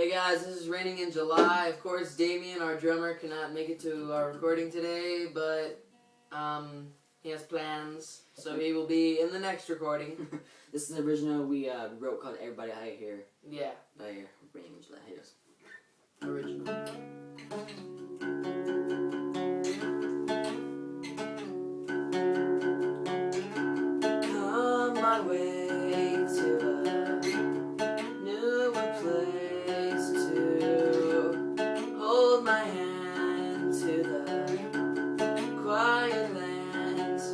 Hey guys, this is Raining in July. Of course, Damien, our drummer, cannot make it to our recording today, but he has plans, so he will be in the next recording. This is the original we wrote called Everybody Out Here Yeah, by Raining in July. Here it goes. original. On my way to a newer place to hold my hand to the quiet lands.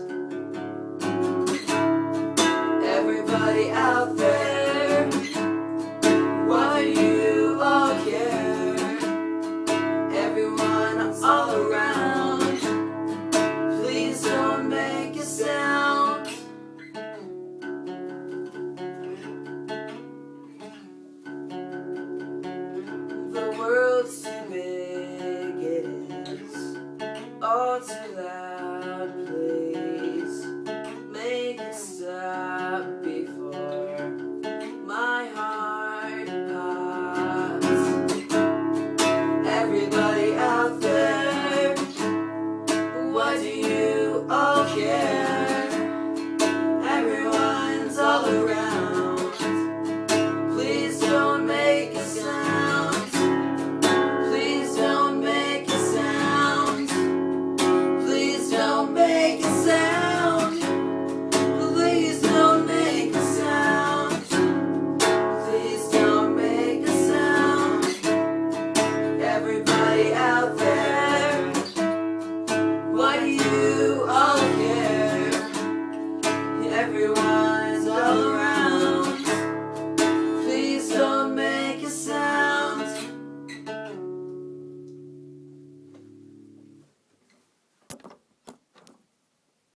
Everybody out there, why do you all care? Everyone all around, please don't make a sound. The world's too big, it is all too loud.